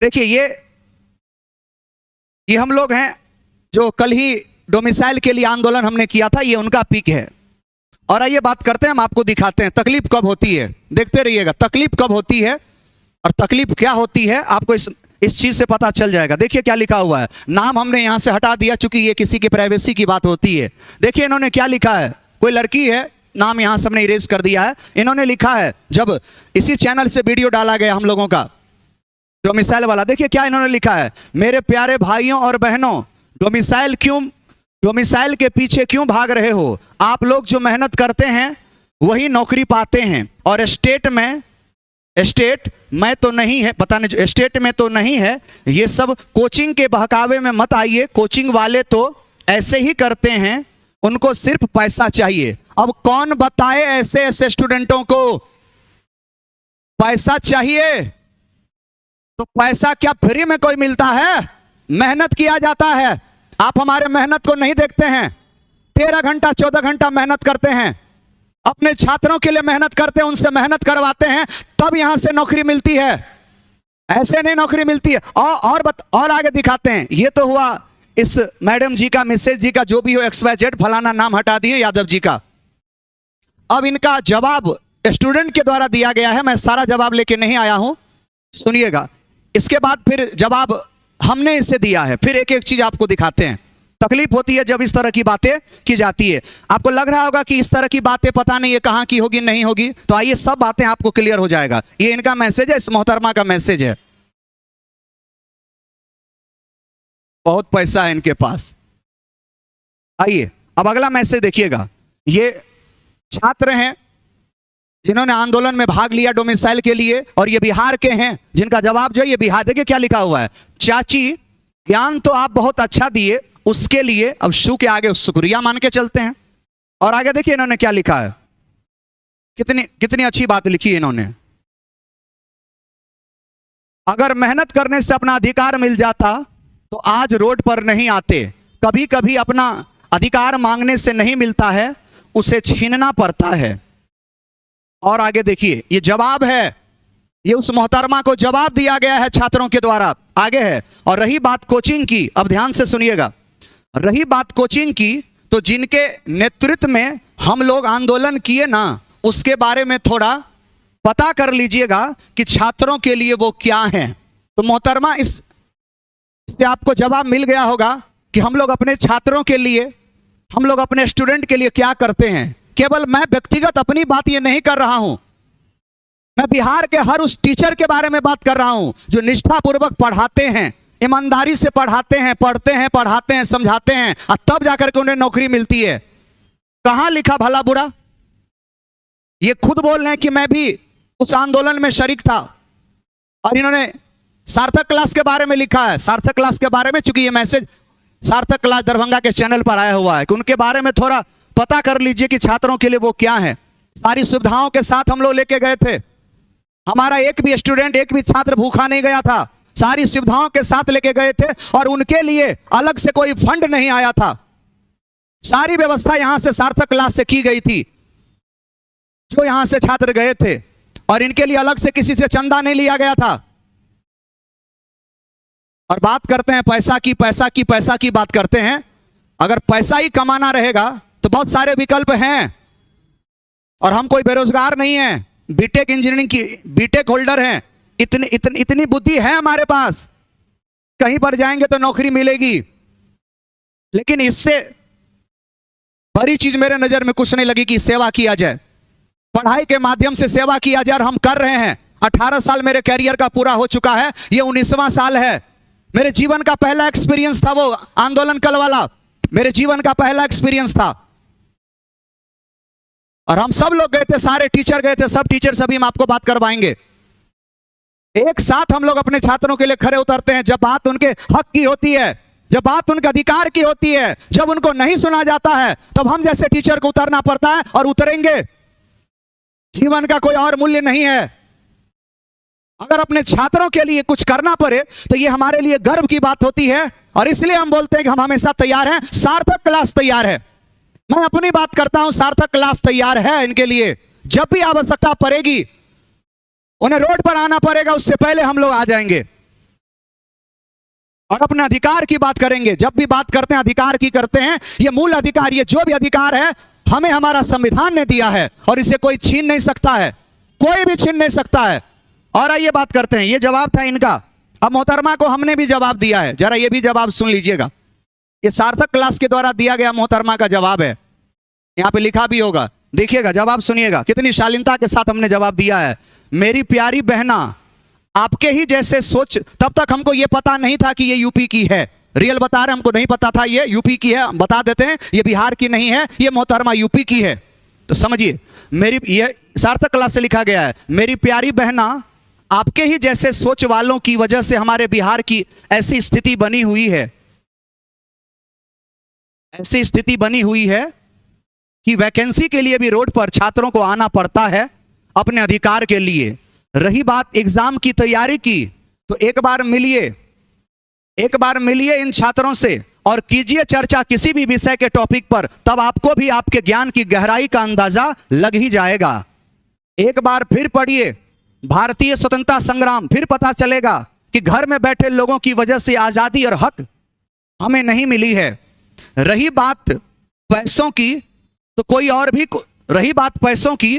देखिए ये हम लोग हैं जो कल ही डोमिसाइल के लिए आंदोलन हमने किया था, ये उनका पिक है। और आइए बात करते हैं, हम आपको दिखाते हैं तकलीफ कब होती है। देखते रहिएगा तकलीफ कब होती है और तकलीफ क्या होती है, आपको इस चीज से पता चल जाएगा। देखिए क्या लिखा हुआ है, नाम हमने यहां से हटा दिया चूंकि ये किसी की प्राइवेसी की बात होती है। देखिए इन्होंने क्या लिखा है, कोई लड़की है, नाम यहां से हमने इरेज कर दिया है। इन्होंने लिखा है, जब इसी चैनल से वीडियो डाला गया हम लोगों का डोमिसाइल वाला, देखिए क्या इन्होंने लिखा है, मेरे प्यारे भाइयों और बहनों, डोमिसाइल के पीछे क्यों भाग रहे हो? आप लोग जो मेहनत करते हैं वही नौकरी पाते हैं, और स्टेट में तो नहीं है, पता नहीं स्टेट में तो नहीं है। ये सब कोचिंग के बहकावे में मत आइए, कोचिंग वाले तो ऐसे ही करते हैं, उनको सिर्फ पैसा चाहिए। अब कौन बताए ऐसे स्टूडेंटों को पैसा चाहिए? तो पैसा क्या फ्री में कोई मिलता है? मेहनत किया जाता है। आप हमारे मेहनत को नहीं देखते हैं, 13 घंटा 14 घंटा मेहनत करते हैं, अपने छात्रों के लिए मेहनत करते हैं, उनसे मेहनत करवाते हैं, तब यहां से नौकरी मिलती है, ऐसे नहीं नौकरी मिलती है। और आगे दिखाते हैं। ये तो हुआ इस मैडम जी का, मिसेज जी का, जो भी हो, XYZ फलाना नाम हटा दिए, यादव जी का। अब इनका जवाब स्टूडेंट के द्वारा दिया गया है, मैं सारा जवाब लेके नहीं आया हूं, सुनिएगा। इसके बाद फिर जवाब हमने इसे दिया है, फिर एक एक चीज आपको दिखाते हैं। तकलीफ होती है जब इस तरह की बातें की जाती है। आपको लग रहा होगा कि इस तरह की बातें पता नहीं है कहां की होगी, नहीं होगी, तो आइए सब बातें आपको क्लियर हो जाएगा। ये इनका मैसेज है, इस मोहतरमा का मैसेज है। बहुत पैसा है इनके पास। आइए अब अगला मैसेज देखिएगा। ये छात्र हैं जिन्होंने आंदोलन में भाग लिया डोमिसाइल के लिए, और ये बिहार के हैं जिनका जवाब जो है ये बिहार। देखिए क्या लिखा हुआ है, चाची ज्ञान तो आप बहुत अच्छा दिए, उसके लिए अब शू के आगे शुक्रिया मान के चलते हैं। और आगे देखिए इन्होंने क्या लिखा है, कितनी अच्छी बात लिखी है इन्होंने। अगर मेहनत करने से अपना अधिकार मिल जाता तो आज रोड पर नहीं आते। कभी कभी अपना अधिकार मांगने से नहीं मिलता है, उसे छीनना पड़ता है। और आगे देखिए ये जवाब है, ये उस मोहतरमा को जवाब दिया गया है छात्रों के द्वारा। आगे है, और रही बात कोचिंग की, अब ध्यान से सुनिएगा, रही बात कोचिंग की, तो जिनके नेतृत्व में हम लोग आंदोलन किए ना, उसके बारे में थोड़ा पता कर लीजिएगा कि छात्रों के लिए वो क्या हैं। तो मोहतरमा इससे आपको जवाब मिल गया होगा कि हम लोग अपने छात्रों के लिए, हम लोग अपने स्टूडेंट के लिए क्या करते हैं। केवल मैं व्यक्तिगत अपनी बात ये नहीं कर रहा हूं, मैं बिहार के हर उस टीचर के बारे में बात कर रहा हूं जो निष्ठापूर्वक पढ़ाते हैं, ईमानदारी से पढ़ाते हैं, पढ़ते हैं, पढ़ाते हैं, समझाते हैं, और तब जाकर के उन्हें नौकरी मिलती है। कहां लिखा भला बुरा? ये खुद बोल रहे हैं कि मैं भी उस आंदोलन में शरीक था। और इन्होंने सार्थक क्लास के बारे में लिखा है। सार्थक क्लास के बारे में, चूंकि ये मैसेज सार्थक क्लास दरभंगा के चैनल पर आया हुआ है, कि उनके बारे में थोड़ा पता कर लीजिए कि छात्रों के लिए वो क्या है। सारी सुविधाओं के साथ हम लोग लेके गए थे, हमारा एक भी स्टूडेंट, एक भी छात्र भूखा नहीं गया था, सारी सुविधाओं के साथ लेके गए थे, और उनके लिए अलग से कोई फंड नहीं आया था। सारी व्यवस्था यहां से सार्थक क्लास से की गई थी, जो यहां से छात्र गए थे, और इनके लिए अलग से किसी से चंदा नहीं लिया गया था। और बात करते हैं पैसा की बात करते हैं। अगर पैसा ही कमाना रहेगा तो बहुत सारे विकल्प हैं, और हम कोई बेरोजगार नहीं है, बीटेक इंजीनियरिंग की बीटेक होल्डर हैं, इतनी बुद्धि है हमारे पास, कहीं पर जाएंगे तो नौकरी मिलेगी। लेकिन इससे बड़ी चीज मेरे नजर में कुछ नहीं लगी कि सेवा किया जाए, पढ़ाई के माध्यम से सेवा किया जाए, और हम कर रहे हैं। 18 साल मेरे कैरियर का पूरा हो चुका है, ये 19वां साल है। मेरे जीवन का पहला एक्सपीरियंस था वो आंदोलन कल वाला, मेरे जीवन का पहला एक्सपीरियंस था। और हम सब लोग गए थे, सारे टीचर गए थे, सब टीचर, सभी हम आपको बात करवाएंगे। एक साथ हम लोग अपने छात्रों के लिए खड़े उतरते हैं, जब बात उनके हक की होती है, जब बात उनके अधिकार की होती है, जब उनको नहीं सुना जाता है, तब हम जैसे टीचर को उतरना पड़ता है, और उतरेंगे। जीवन का कोई और मूल्य नहीं है। अगर अपने छात्रों के लिए कुछ करना पड़े तो ये हमारे लिए गर्व की बात होती है, और इसलिए हम बोलते हैं कि हम हमेशा तैयार हैं। सार्थक क्लास तैयार है, मैं अपनी बात करता हूं, सार्थक क्लास तैयार है इनके लिए। जब भी आवश्यकता पड़ेगी, उन्हें रोड पर आना पड़ेगा, उससे पहले हम लोग आ जाएंगे। और अपने अधिकार की बात करेंगे। जब भी बात करते हैं अधिकार की करते हैं, ये मूल अधिकार, ये जो भी अधिकार है हमें हमारा संविधान ने दिया है और इसे कोई छीन नहीं सकता है, कोई भी छीन नहीं सकता है। और आइए बात करते हैं, ये जवाब था इनका। अब मोहतरमा को हमने भी जवाब दिया है, जरा ये भी जवाब सुन लीजिएगा। ये सार्थक क्लास के द्वारा दिया गया मोहतरमा का जवाब है, यहां पे लिखा भी होगा, देखिएगा, जवाब सुनिएगा, कितनी शालीनता के साथ हमने जवाब दिया है। मेरी प्यारी बहना, आपके ही जैसे सोच, तब तक हमको ये पता नहीं था कि ये यूपी की है, रियल बता रहे, हमको नहीं पता था ये यूपी की है, बता देते हैं ये बिहार की नहीं है, ये मोहतरमा यूपी की है। तो समझिए, मेरी, ये सार्थक क्लास से लिखा गया है, मेरी प्यारी बहना, आपके ही जैसे सोच वालों की वजह से हमारे बिहार की ऐसी स्थिति बनी हुई है, ऐसी स्थिति बनी हुई है कि वैकेंसी के लिए भी रोड पर छात्रों को आना पड़ता है अपने अधिकार के लिए। रही बात एग्जाम की तैयारी की, तो एक बार मिलिए इन छात्रों से और कीजिए चर्चा किसी भी विषय के टॉपिक पर, तब आपको भी आपके ज्ञान की गहराई का अंदाजा लग ही जाएगा। एक बार फिर पढ़िए भारतीय स्वतंत्रता संग्राम, फिर पता चलेगा कि घर में बैठे लोगों की वजह से आजादी और हक हमें नहीं मिली है। रही बात पैसों की,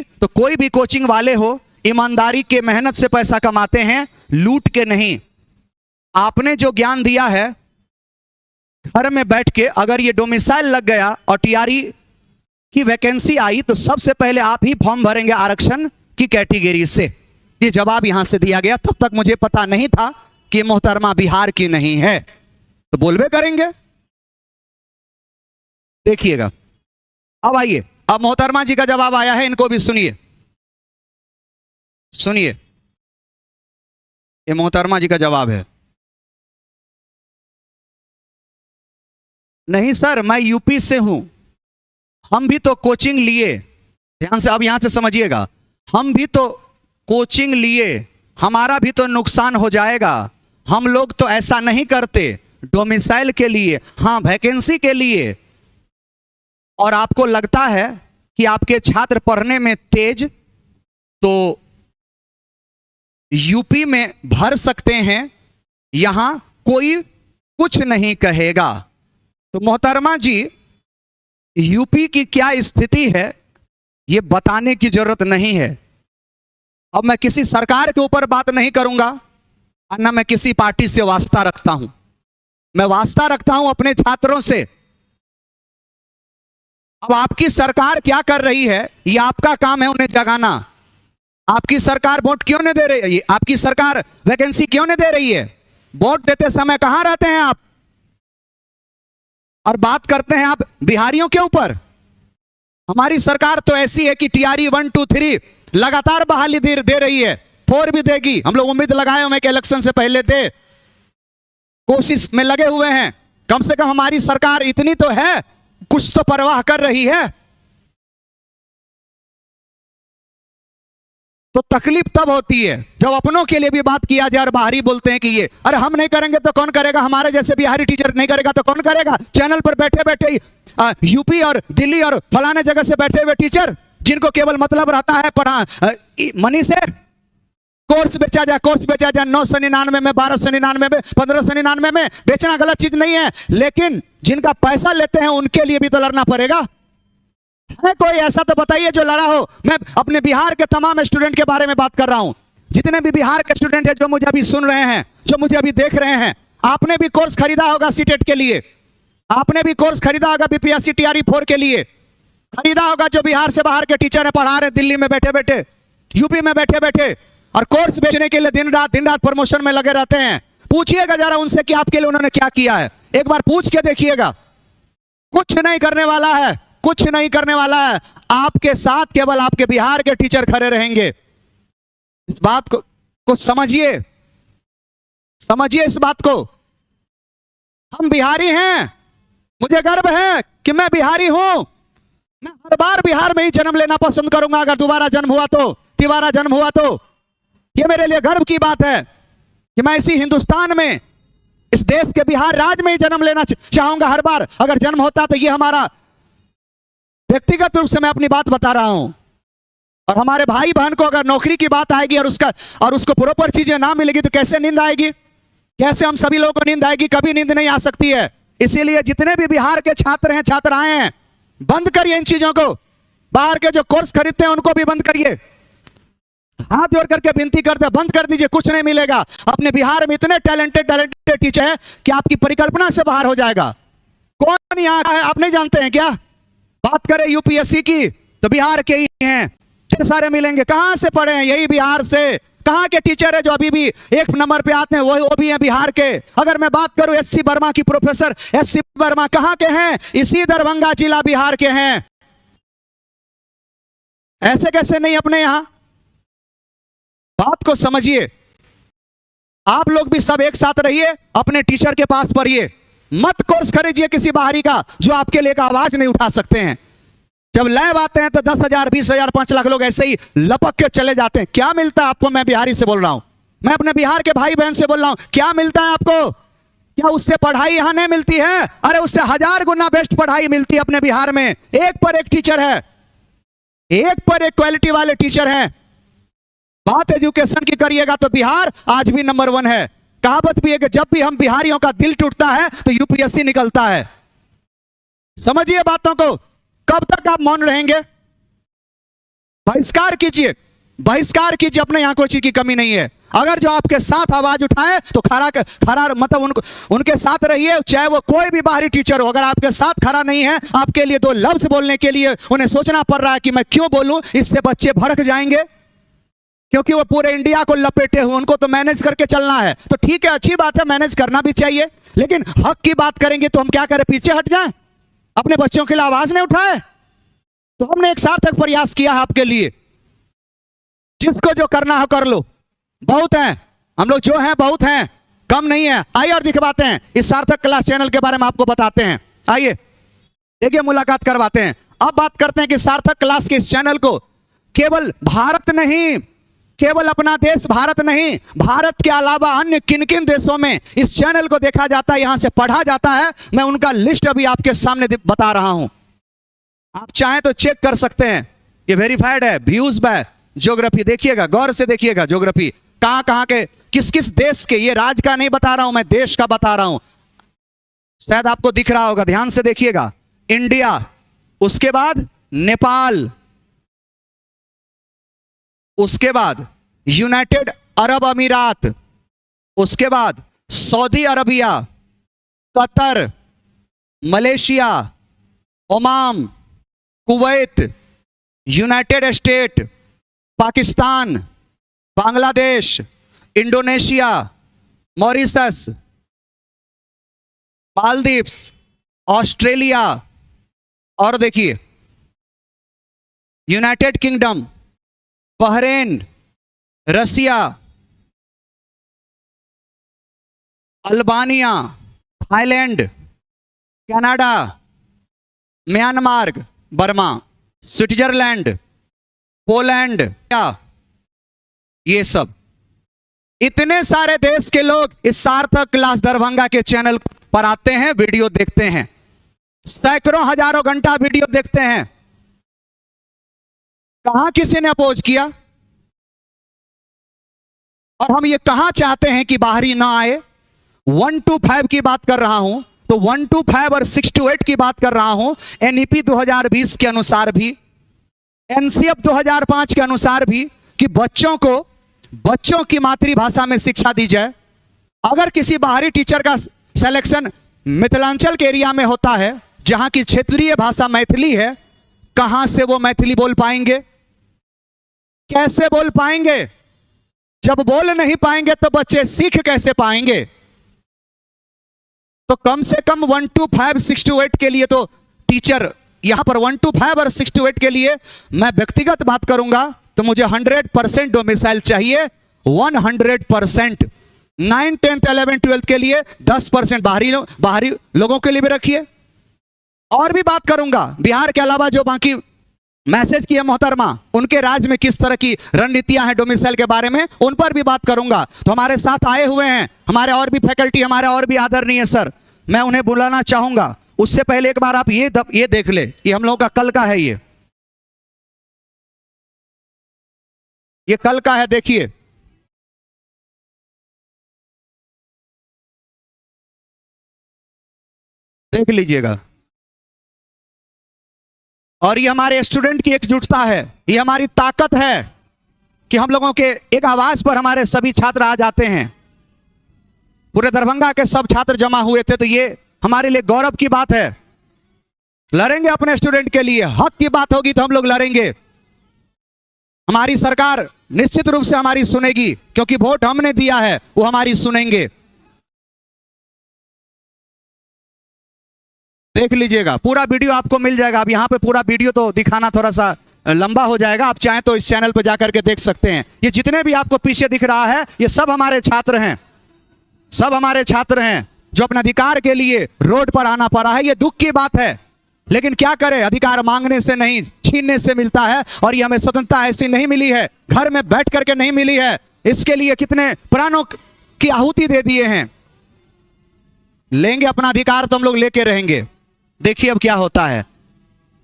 तो कोई भी कोचिंग वाले हो, ईमानदारी के मेहनत से पैसा कमाते हैं, लूट के नहीं। आपने जो ज्ञान दिया है, घर में बैठ के अगर ये डोमिसाइल लग गया और टीआरई की वैकेंसी आई, तो सबसे पहले आप ही फॉर्म भरेंगे आरक्षण की कैटेगरी से। ये जवाब यहां से दिया गया। तब तक मुझे पता नहीं था कि मोहतरमा बिहार की नहीं है, तो बोलबे करेंगे। देखिएगा, अब आइए, अब मोहतरमा जी का जवाब आया है, इनको भी सुनिए, ये मोहतरमा जी का जवाब है। नहीं सर, मैं यूपी से हूं, हम भी तो कोचिंग लिए, ध्यान से, अब यहां से समझिएगा, हम भी तो कोचिंग लिए, हमारा भी तो नुकसान हो जाएगा। हम लोग तो ऐसा नहीं करते, डोमिसाइल के लिए, हाँ वैकेंसी के लिए। और आपको लगता है कि आपके छात्र पढ़ने में तेज, तो यूपी में भर सकते हैं, यहां कोई कुछ नहीं कहेगा। तो मोहतरमा जी, यूपी की क्या स्थिति है यह बताने की जरूरत नहीं है। अब मैं किसी सरकार के ऊपर बात नहीं करूंगा, और ना मैं किसी पार्टी से वास्ता रखता हूं, मैं वास्ता रखता हूं अपने छात्रों से। अब आपकी सरकार क्या कर रही है, ये आपका काम है उन्हें जगाना। आपकी सरकार वोट क्यों नहीं दे रही है, आपकी सरकार वैकेंसी क्यों नहीं दे रही है, वोट देते समय कहां रहते हैं आप, और बात करते हैं आप बिहारियों के ऊपर। हमारी सरकार तो ऐसी है कि टीआरई 1, 2, 3 लगातार बहाली दे रही है, 4 भी देगी। हम लोग उम्मीद लगाए हुए कि इलेक्शन से पहले दे, कोशिश में लगे हुए हैं। कम से कम हमारी सरकार इतनी तो है, कुछ तो परवाह कर रही है। तो तकलीफ तब होती है जब अपनों के लिए भी बात किया जाए और बाहरी बोलते हैं कि ये, अरे हम नहीं करेंगे तो कौन करेगा, हमारे जैसे बिहारी टीचर नहीं करेगा तो कौन करेगा। चैनल पर बैठे बैठे यूपी और दिल्ली और फलाने जगह से बैठे हुए टीचर, जिनको केवल मतलब रहता है मनी से, कोर्स बेचा जाए 999 में, 1299 में, 1599 में। बेचना गलत चीज नहीं है, लेकिन जिनका पैसा लेते हैं उनके लिए भी तो लड़ना पड़ेगा। है कोई ऐसा तो बताइए जो लड़ा हो। मैं अपने बिहार के तमाम स्टूडेंट के बारे में बात कर रहा हूं, जितने भी बिहार के स्टूडेंट हैं जो मुझे अभी सुन रहे हैं, जो मुझे अभी देख रहे हैं, आपने भी कोर्स खरीदा होगा सीटेट के लिए, आपने भी कोर्स खरीदा होगा बीपीएससी टीआरई 4 के लिए, खरीदा होगा जो बिहार से बाहर के टीचर है, पढ़ा रहे दिल्ली में बैठे बैठे, यूपी में बैठे बैठे, और कोर्स बेचने के लिए दिन रात प्रमोशन में लगे रहते हैं। पूछिएगा जरा उनसे कि आपके लिए उन्होंने क्या किया है, एक बार पूछ के देखिएगा। कुछ नहीं करने वाला है, कुछ नहीं करने वाला है। आपके साथ केवल आपके बिहार के टीचर खड़े रहेंगे। इस बात को समझिए, समझिए इस बात को। हम बिहारी हैं, मुझे गर्व है कि मैं बिहारी हूं। मैं हर बार बिहार में ही जन्म लेना पसंद करूंगा, अगर दोबारा जन्म हुआ तो, तिबारा जन्म हुआ तो। यह मेरे लिए गर्व की बात है कि मैं इसी हिंदुस्तान में, इस देश के बिहार राज्य में ही जन्म लेना चाहूंगा हर बार। अगर जन्म होता तो यह हमारा, व्यक्तिगत रूप से मैं अपनी बात बता रहा हूं। और हमारे भाई बहन को अगर नौकरी की बात आएगी और उसको प्रॉपर चीजें ना मिलेगी तो कैसे नींद आएगी, कैसे हम सभी लोगों को नींद आएगी? कभी नींद नहीं आ सकती है। इसीलिए जितने भी बिहार के छात्र हैं, छात्राएं हैं, बंद करिए इन चीजों को। बाहर के जो कोर्स खरीदते हैं उनको भी बंद करिए। हाथ जोड़ करके विनती करते हैं, बंद कर दीजिए, कुछ नहीं मिलेगा। अपने बिहार में इतने टैलेंटेड टीचर हैं कि आपकी परिकल्पना से बाहर हो जाएगा। कौन यहाँ है आप नहीं जानते हैं क्या? बात करें यूपीएससी की तो बिहार के ही हैं, ढेर सारे मिलेंगे। कहां से पढ़े हैं? यही बिहार से। कहां के टीचर है जो अभी भी एक नंबर पे आते हैं? वो भी हैं बिहार के। अगर मैं बात करूं एससी वर्मा की, प्रोफेसर एससी वर्मा कहां के हैं? इसी दरभंगा जिला बिहार के हैं। ऐसे कैसे नहीं अपने यहां? बात को समझिए। आप लोग भी सब एक साथ रहिए, अपने टीचर के पास पढ़िए, मत कोर्स खरीदिए किसी बाहरी का जो आपके लिए आवाज नहीं उठा सकते हैं। जब लैब आते हैं तो 10,000, 20,000, 5 लाख लोग ऐसे ही लपक के चले जाते हैं। क्या मिलता है आपको? मैं बिहारी से बोल रहा हूं, मैं अपने बिहार के भाई बहन से बोल रहा हूं, क्या मिलता है आपको? क्या उससे पढ़ाई यहां नहीं मिलती है? अरे उससे 1000 गुना बेस्ट पढ़ाई मिलती है अपने बिहार में। एक पर एक टीचर है, एक पर एक क्वालिटी वाले टीचर हैं। बात एजुकेशन की करिएगा तो बिहार आज भी नंबर 1 है। कहावत भी है कि जब भी हम बिहारियों का दिल टूटता है तो यूपीएससी निकलता है। समझिए बातों को। कब तक आप मौन रहेंगे? बहिष्कार कीजिए, बहिष्कार कीजिए। अपने यहां कोई चीज की कमी नहीं है। अगर जो आपके साथ आवाज उठाए तो खड़ा मतलब उनके साथ रहिए, चाहे वो कोई भी बाहरी टीचर हो। अगर आपके साथ खड़ा नहीं है, आपके लिए 2 लफ्ज बोलने के लिए उन्हें सोचना पड़ रहा है कि मैं क्यों बोलूं, इससे बच्चे भड़क जाएंगे, क्योंकि वो पूरे इंडिया को लपेटे हुए, उनको तो मैनेज करके चलना है। तो ठीक है, अच्छी बात है, मैनेज करना भी चाहिए, लेकिन हक की बात करेंगे तो हम क्या करें? पीछे हट जाएं, अपने बच्चों के लिए आवाज नहीं उठाए? तो हमने एक सार्थक प्रयास किया है आपके लिए। जिसको जो करना है कर लो, बहुत हैं हम लोग, जो हैं बहुत हैं, कम नहीं है। आइए और दिखवाते हैं इस सार्थक क्लास चैनल के बारे में, आपको बताते हैं। आइए देखिए, मुलाकात करवाते हैं। अब बात करते हैं कि सार्थक क्लास के इस चैनल को केवल भारत नहीं, केवल अपना देश भारत नहीं, भारत के अलावा अन्य किन किन देशों में इस चैनल को देखा जाता है, यहां से पढ़ा जाता है। मैं उनका लिस्ट अभी आपके सामने बता रहा हूं, आप चाहें तो चेक कर सकते हैं। ये वेरीफाइड है, व्यूज बाय ज्योग्राफी। देखिएगा, गौर से देखिएगा ज्योग्राफी, कहां कहां के, किस किस देश के। ये राज्य का नहीं बता रहा हूं मैं, देश का बता रहा हूं। शायद आपको दिख रहा होगा, ध्यान से देखिएगा। इंडिया, उसके बाद नेपाल, उसके बाद यूनाइटेड अरब अमीरात, उसके बाद Saudi Arabia, Qatar, Malaysia, Oman, Kuwait, United State, Pakistan, Bangladesh, Indonesia, Mauritius, Maldives, Australia, और देखिए United Kingdom, Bahrain, Russia, Albania, Thailand, Canada, Myanmar, Burma, Switzerland, Poland, ये सब इतने सारे देश के लोग इस सार्थक क्लास दरभंगा के चैनल पर आते हैं, वीडियो देखते हैं, सैकड़ों हजारों घंटा वीडियो देखते हैं। कहां किसी ने अपोज किया? और हम ये कहां चाहते हैं कि बाहरी ना आए? 1 to 5 की बात कर रहा हूं, तो 1 to 5 और 6 to 8 की बात कर रहा हूं। एनईपी 2020 के अनुसार भी, एनसीएफ 2005 के अनुसार भी, कि बच्चों की मातृभाषा में शिक्षा दी जाए। अगर किसी बाहरी टीचर का सिलेक्शन मिथिलांचल के एरिया में होता है, जहां की क्षेत्रीय भाषा मैथिली है, कहां से वो मैथिली बोल पाएंगे? कैसे बोल पाएंगे? जब बोल नहीं पाएंगे तो बच्चे सीख कैसे पाएंगे? तो कम से कम 1 to 5, 6 to 8 के लिए तो टीचर, यहां पर 1 to 5 और 6 to 8 के लिए मैं व्यक्तिगत बात करूंगा तो मुझे 100% डोमिसाइल चाहिए, 100%। 9, 10th, 11th, 12th के लिए 10% बाहरी लोगों के लिए भी रखिए। और भी बात करूंगा बिहार के अलावा जो बाकी मैसेज किए मोहतरमा, उनके राज्य में किस तरह की रणनीतियां हैं डोमिसाइल के बारे में, उन पर भी बात करूंगा। तो हमारे साथ आए हुए हैं हमारे और भी फैकल्टी, हमारे और भी आदरणीय सर, मैं उन्हें बुलाना चाहूंगा। उससे पहले एक बार आप ये देख ले, ये हम लोगों का कल का है, ये कल का है, देखिए देख लीजिएगा। और ये हमारे स्टूडेंट की एकजुटता है, ये हमारी ताकत है कि हम लोगों के एक आवाज पर हमारे सभी छात्र आ जाते हैं। पूरे दरभंगा के सब छात्र जमा हुए थे, तो ये हमारे लिए गौरव की बात है। लड़ेंगे अपने स्टूडेंट के लिए, हक की बात होगी तो हम लोग लड़ेंगे। हमारी सरकार निश्चित रूप से हमारी सुनेगी, क्योंकि वोट हमने दिया है, वो हमारी सुनेंगे। देख लीजिएगा, पूरा वीडियो आपको मिल जाएगा। अब यहाँ पे पूरा वीडियो तो दिखाना थोड़ा सा लंबा हो जाएगा, आप चाहें तो इस चैनल पर जाकर के देख सकते हैं। ये जितने भी आपको पीछे दिख रहा है, ये सब हमारे छात्र हैं, सब हमारे छात्र हैं जो अपने अधिकार के लिए रोड पर आना पड़ा है। ये दुख की बात है, लेकिन क्या करें, अधिकार मांगने से नहीं छीनने से मिलता है। और ये हमें स्वतंत्रता ऐसी नहीं मिली है, घर में बैठ करके नहीं मिली है। इसके लिए कितने प्राणों की आहुति दे दिए हैं। लेंगे अपना अधिकार तो हम लोग लेके रहेंगे। देखिए अब क्या होता है।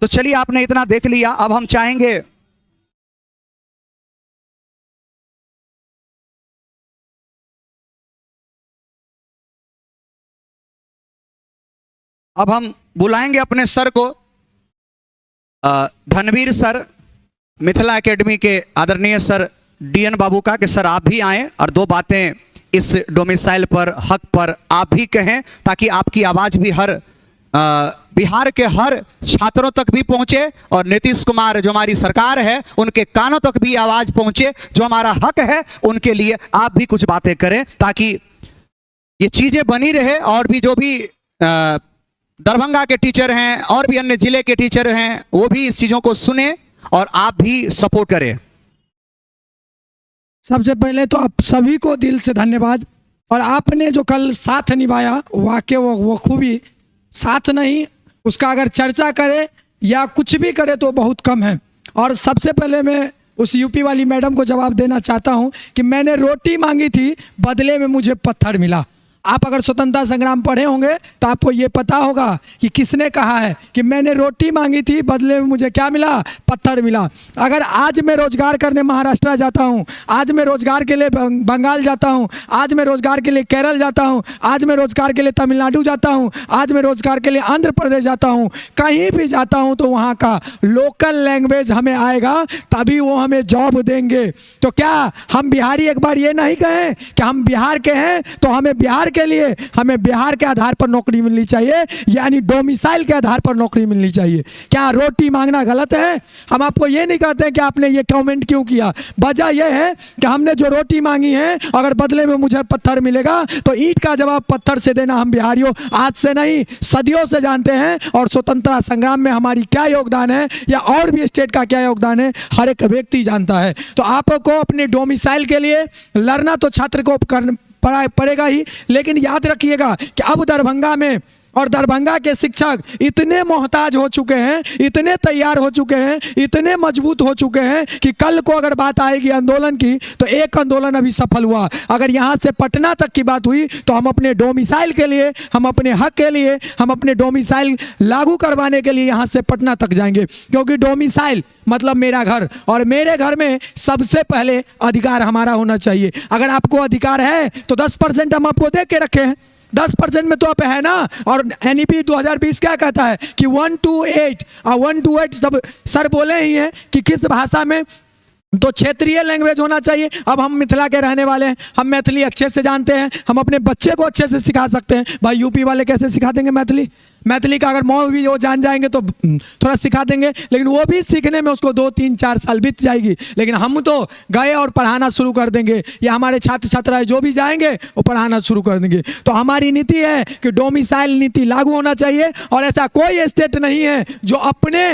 तो चलिए, आपने इतना देख लिया, अब हम चाहेंगे अब हम बुलाएंगे अपने सर को, धनवीर सर, मिथिला एकेडमी के आदरणीय सर डीएन बाबू का, कि सर आप भी आएं और दो बातें इस डोमिसाइल पर, हक पर आप भी कहें, ताकि आपकी आवाज भी हर बिहार के हर छात्रों तक भी पहुंचे और नीतीश कुमार जो हमारी सरकार है उनके कानों तक भी आवाज पहुंचे। जो हमारा हक है उनके लिए आप भी कुछ बातें करें, ताकि ये चीजें बनी रहे। और भी जो भी दरभंगा के टीचर हैं और भी अन्य जिले के टीचर हैं, वो भी इस चीजों को सुने और आप भी सपोर्ट करें। सबसे पहले तो आप सभी को दिल से धन्यवाद। और आपने जो कल साथ निभाया, वाकई वो खूबी साथ नहीं, उसका अगर चर्चा करे या कुछ भी करे तो बहुत कम है। और सबसे पहले मैं उस यूपी वाली मैडम को जवाब देना चाहता हूं कि मैंने रोटी मांगी थी, बदले में मुझे पत्थर मिला। आप अगर स्वतंत्रता संग्राम पढ़े होंगे तो आपको ये पता होगा कि किसने कहा है कि मैंने रोटी मांगी थी, बदले में मुझे क्या मिला, पत्थर मिला। अगर आज मैं रोजगार करने महाराष्ट्र जाता हूँ, आज मैं रोजगार के लिए बंगाल जाता हूँ, आज मैं रोजगार के लिए केरल जाता हूँ, आज मैं रोजगार के लिए तमिलनाडु जाता हूँ, आज मैं रोजगार के लिए आंध्र प्रदेश जाता हूँ, कहीं भी जाता हूँ तो वहाँ का लोकल लैंग्वेज हमें आएगा, तभी वो हमें जॉब देंगे। तो क्या हम बिहारी एक बार ये नहीं कहें कि हम बिहार के हैं तो हमें बिहार के लिए, हमें बिहार के आधार पर नौकरी मिलनी चाहिए, यानी डोमिसाइल के आधार पर नौकरी मिलनी चाहिए। क्या रोटी मांगना गलत है? हम आपको ये नहीं कहते कि आपने ये कमेंट क्यों किया। वजह यह है कि हमने जो रोटी मांगी है, अगर बदले में मुझे पत्थर मिलेगा तो ईंट का जवाब पत्थर से देना हम बिहारियों आज से नहीं सदियों से जानते हैं। और स्वतंत्रता संग्राम में हमारी क्या योगदान है या और भी स्टेट का क्या योगदान है, हर एक व्यक्ति जानता है। तो आपको अपने डोमिसाइल के लिए लड़ना तो छात्र को पड़ेगा ही, लेकिन याद रखिएगा कि अब दरभंगा में और दरभंगा के शिक्षक इतने मोहताज हो चुके हैं, इतने तैयार हो चुके हैं, इतने मजबूत हो चुके हैं कि कल को अगर बात आएगी आंदोलन की तो एक आंदोलन अभी सफल हुआ। अगर यहाँ से पटना तक की बात हुई तो हम अपने डोमिसाइल के लिए, हम अपने हक के लिए, हम अपने डोमिसाइल लागू करवाने के लिए यहाँ से पटना तक जाएंगे। क्योंकि डोमिसाइल मतलब मेरा घर, और मेरे घर में सबसे पहले अधिकार हमारा होना चाहिए। अगर आपको अधिकार है तो 10% हम आपको दे के रखे हैं, 10% में तो आप है ना। और NEP 2020 क्या कहता है कि 1 to 8 और 1 to 8 सब सर बोले ही हैं कि किस भाषा में, तो क्षेत्रीय लैंग्वेज होना चाहिए। अब हम मिथिला के रहने वाले हैं, हम मैथिली अच्छे से जानते हैं, हम अपने बच्चे को अच्छे से सिखा सकते हैं। भाई यूपी वाले कैसे सिखा देंगे मैथिली? मैथिली का अगर मौ भी वो जान जाएंगे तो थोड़ा सिखा देंगे, लेकिन वो भी सीखने में उसको 2 3 4 साल बीत जाएगी। लेकिन हम तो गए और पढ़ाना शुरू कर देंगे, या हमारे छात्र छात्राएं जो भी जाएंगे वो पढ़ाना शुरू कर देंगे। तो हमारी नीति है कि डोमिसाइल नीति लागू होना चाहिए। और ऐसा कोई स्टेट नहीं है जो अपने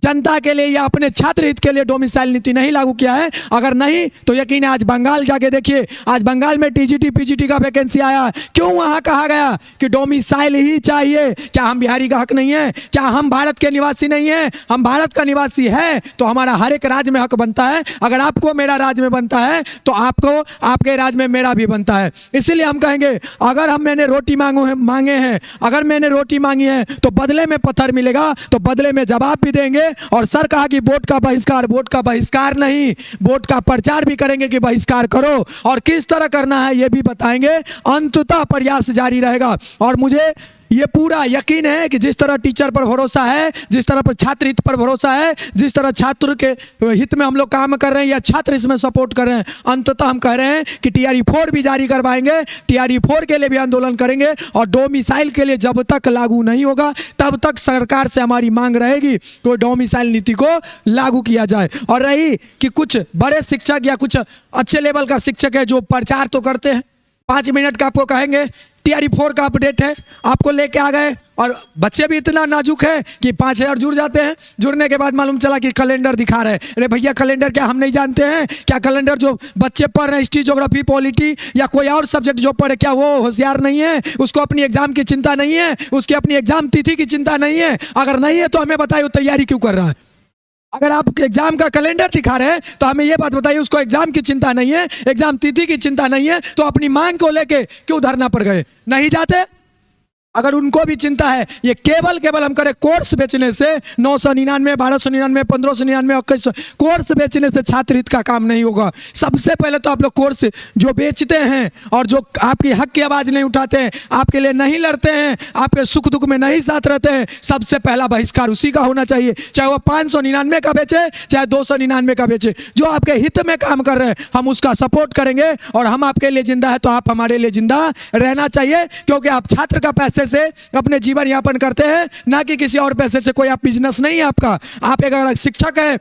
जनता के लिए या अपने छात्र हित के लिए डोमिसाइल नीति नहीं लागू किया है। अगर नहीं तो यकीन है आज बंगाल जाके देखिए, आज बंगाल में TGT PGT का वैकेंसी आया, क्यों वहां कहा गया कि डोमिसाइल ही चाहिए? क्या हम बिहारी का हक नहीं है? क्या हम भारत के निवासी नहीं है? हम भारत का निवासी है तो हमारा हर एक राज्य में हक बनता है। अगर आपको मेरा राज्य में बनता है तो आपको आपके राज्य में मेरा भी बनता है। इसीलिए हम कहेंगे अगर मैंने रोटी मांगे हैं, अगर मैंने रोटी मांगी है तो बदले में पत्थर मिलेगा, तो बदले में जवाब भी देंगे। और सर कहा कि वोट का बहिष्कार, वोट का बहिष्कार नहीं, वोट का प्रचार भी करेंगे कि बहिष्कार करो, और किस तरह करना है ये भी बताएंगे। अंततः प्रयास जारी रहेगा। और मुझे ये पूरा यकीन है कि जिस तरह टीचर पर भरोसा है, जिस तरह पर छात्र हित पर भरोसा है, जिस तरह छात्र के हित में हम लोग काम कर रहे हैं या छात्र इसमें सपोर्ट कर रहे हैं, अंततः हम कह रहे हैं कि TRE 4 भी जारी करवाएंगे, TRE 4 के लिए भी आंदोलन करेंगे और डोमिसाइल के लिए जब तक लागू नहीं होगा तब तक सरकार से हमारी मांग रहेगी तो डोमिसाइल नीति को लागू किया जाए। और रही कि कुछ बड़े शिक्षक या कुछ अच्छे लेवल का शिक्षक है जो प्रचार तो करते हैं, 5 मिनट का आपको कहेंगे TRE 4 का अपडेट है, आपको लेके आ गए और बच्चे भी इतना नाजुक है कि 5000 जुड़ जाते हैं। जुड़ने के बाद मालूम चला कि कैलेंडर दिखा रहे हैं। अरे भैया कैलेंडर क्या हम नहीं जानते हैं क्या? कैलेंडर जो बच्चे पढ़ रहे हैं हिस्ट्री, ज्योग्राफी, पॉलिटी या कोई और सब्जेक्ट जो पढ़े, क्या वो होशियार नहीं है? उसको अपनी एग्जाम की चिंता नहीं है? उसकी अपनी एग्जाम तिथि की चिंता नहीं है? अगर नहीं है तो हमें बताइए वो तैयारी क्यों कर रहा है? अगर आप एग्जाम का कैलेंडर दिखा रहे हैं तो हमें यह बात बताइए उसको एग्जाम की चिंता नहीं है, एग्जाम तिथि की चिंता नहीं है, तो अपनी मांग को लेके क्यों धरना पर गए? नहीं जाते? अगर उनको भी चिंता है, ये केवल हम करें कोर्स बेचने से 999, 1299, 1599, 2100 कोर्स बेचने से छात्र हित का काम नहीं होगा। सबसे पहले तो आप लोग कोर्स जो बेचते हैं और जो आपकी हक की आवाज़ नहीं उठाते हैं, आपके लिए नहीं लड़ते हैं, आपके सुख दुख में नहीं साथ रहते हैं, सबसे पहला बहिष्कार उसी का होना चाहिए। चाहे वो 599 का बेचे, चाहे 299 का बेचे, जो आपके हित में काम कर रहे हैं हम उसका सपोर्ट करेंगे। और हम आपके लिए जिंदा है तो आप हमारे लिए जिंदा रहना चाहिए, क्योंकि आप छात्र का पैसे से अपने जीवन यापन करते हैं, ना कि किसी और पैसे से। कोई आप बिजनेस नहीं है आपका। आप एक अगर शिक्षक है,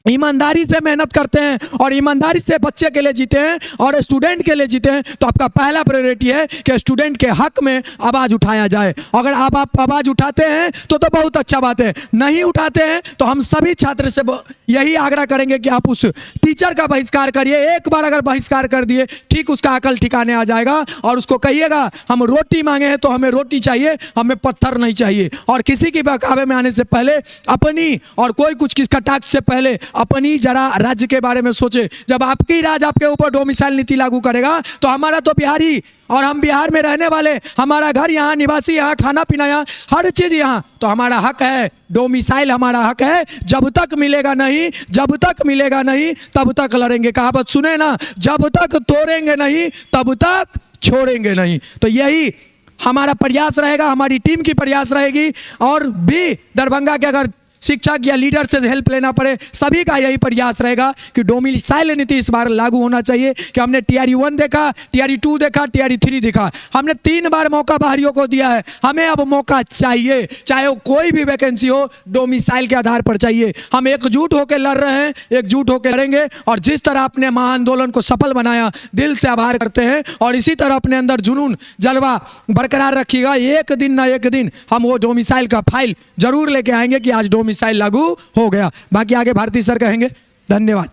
ईमानदारी से मेहनत करते हैं और ईमानदारी से बच्चे के लिए जीते हैं और स्टूडेंट के लिए जीते हैं, तो आपका पहला प्रायोरिटी है कि स्टूडेंट के हक में आवाज़ उठाया जाए। अगर आप आवाज़ उठाते हैं तो बहुत अच्छा बात है, नहीं उठाते हैं तो हम सभी छात्र से यही आग्रह करेंगे कि आप उस टीचर का बहिष्कार करिए। एक बार अगर बहिष्कार कर दिए, ठीक उसका अकल ठिकाने आ जाएगा और उसको कहिएगा हम रोटी मांगे हैं तो हमें रोटी चाहिए, हमें पत्थर नहीं चाहिए। और किसी की बहकावे में आने से पहले अपनी और कोई कुछ किसका टास्क से पहले अपनी जरा राज्य के बारे में सोचे। जब आपकी राज्य आपके ऊपर डोमिसाइल नीति लागू करेगा तो हमारा तो बिहारी और हम बिहार में रहने वाले, हमारा घर यहाँ, निवासी यहाँ, खाना पीना यहाँ, हर चीज यहाँ, तो हमारा हक है, डोमिसाइल हमारा हक है। जब तक मिलेगा नहीं, जब तक मिलेगा नहीं तब तक लड़ेंगे। कहावत सुने ना, जब तक तोड़ेंगे नहीं तब तक छोड़ेंगे नहीं। तो यही हमारा प्रयास रहेगा, हमारी टीम की प्रयास रहेगी। और भी दरभंगा के अगर शिक्षक या लीडर से हेल्प लेना पड़े, सभी का यही प्रयास रहेगा कि डोमिसाइल नीति इस बार लागू होना चाहिए। कि हमने TRE 1 देखा, TRE 2 देखा, TRE 3 देखा, हमने 3 बार मौका बाहरियों को दिया है, हमें अब मौका चाहिए। चाहे वो कोई भी वैकेंसी हो, डोमिसाइल के आधार पर चाहिए। हम एकजुट होकर लड़ रहे हैं, एकजुट होकर लड़ेंगे। और जिस तरह आपने महाआंदोलन को सफल बनाया, दिल से आभार करते हैं। और इसी तरह अपने अंदर जुनून जलवा बरकरार रखिएगा। एक दिन ना एक दिन हम वो डोमिसाइल का फाइल जरूर लेके आएंगे कि आज डोमिसाइल लागू हो गया। बाकी आगे भारती सर कहेंगे। धन्यवाद।